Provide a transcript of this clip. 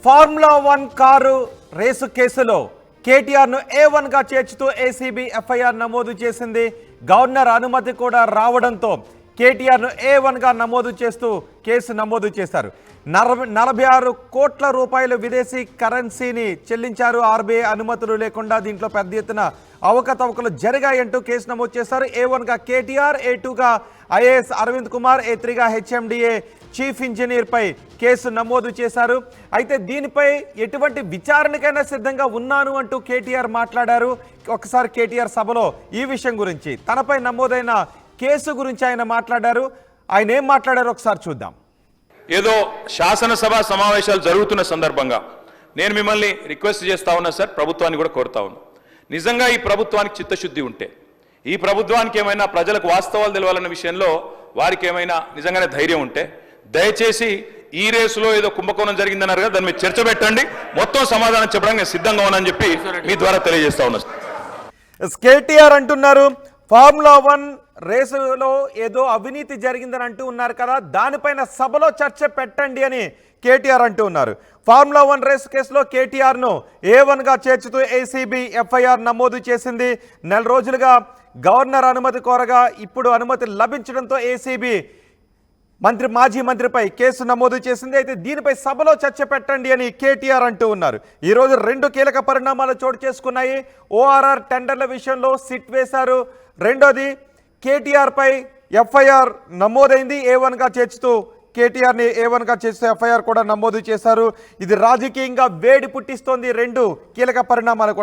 Formula 1 car race కేసులో కేటీఆర్ను A1గా చేర్చుతూ ACB FIR నమోదు చేసింది. గవర్నర్ అనుమతి కూడా రావడంతో కేటీఆర్ను A1గా నమోదు చేస్తూ కేసు నమోదు చేశారు. 46 కోట్ల రూపాయల విదేశీ కరెన్సీని చెల్లించారు. ఆర్బీఐ అనుమతులు లేకుండా దీంట్లో పెద్ద ఎత్తున అవకతవకలు జరిగాయంటూ కేసు నమోదు చేశారు. A1గా కేటీఆర్, A2గా ఐఏఎస్ అరవింద్ కుమార్, A3గా హెచ్ఎండిఏ చీఫ్ ఇంజనీర్ పై కేసు నమోదు చేశారు. అయితే దీనిపై ఎటువంటి విచారణకైనా సిద్ధంగా ఉన్నాను అంటూ కేటీఆర్ మాట్లాడారు. ఒకసారి కేటీఆర్ సభలో ఈ విషయం గురించి, తనపై నమోదైన కేసు గురించి ఆయన మాట్లాడారు. ఆయన ఏం మాట్లాడారో ఒకసారి చూద్దాం. ఏదో శాసనసభ సమావేశాలు జరుగుతున్న సందర్భంగా నేను మిమ్మల్ని రిక్వెస్ట్ చేస్తా ఉన్నా సార్, ప్రభుత్వాన్ని కూడా కోరుతా ఉన్నా. నిజంగా ఈ ప్రభుత్వానికి చిత్తశుద్ధి ఉంటే, ఈ ప్రభుత్వానికి ఏమైనా ప్రజలకు వాస్తవాలు తెలవాలన్న విషయంలో వారికి ఏమైనా నిజంగానే ధైర్యం ఉంటే దయచేసి ఈ రేసులో ఏదో కుంభకోణం జరిగిందన్నారు కదా, దాని మీద చర్చ పెట్టండి, మొత్తం సమాధానం చెప్పడానికి నేను సిద్ధంగా ఉన్నానని చెప్పి మీ ద్వారా తెలియజేస్తా ఉన్నా. కేటీఆర్ అంటున్నారు ఫార్ములా 1 రేసులో ఏదో అవినీతి జరిగిందని అంటూ ఉన్నారు కదా, దానిపైన సభలో చర్చ పెట్టండి అని కేటీఆర్ అంటూ ఉన్నారు. ఫార్ములా 1 రేసు కేసులో కేటీఆర్ను A1గా చేర్చుతూ ఏసీబీ ఎఫ్ఐఆర్ నమోదు చేసింది. 4 రోజులుగా గవర్నర్ అనుమతి కోరగా ఇప్పుడు అనుమతి లభించడంతో ఏసీబీ మాజీ మంత్రిపై కేసు నమోదు చేసింది. అయితే దీనిపై సభలో చర్చ పెట్టండి అని కేటీఆర్ అంటూ ఉన్నారు. ఈరోజు 2 కీలక పరిణామాలు చోటు చేసుకున్నాయి. ఓఆర్ఆర్ టెండర్ల విషయంలో సిట్ వేశారు. రెండోది కేటీఆర్ పై ఎఫ్ఐఆర్ నమోదైంది. A1గా చేర్చుతూ కేటీఆర్ని A1గా చేస్తూ ఎఫ్ఐఆర్ కూడా నమోదు చేశారు. ఇది రాజకీయంగా వేడి పుట్టిస్తోంది. 2 కీలక పరిణామాలు కూడా.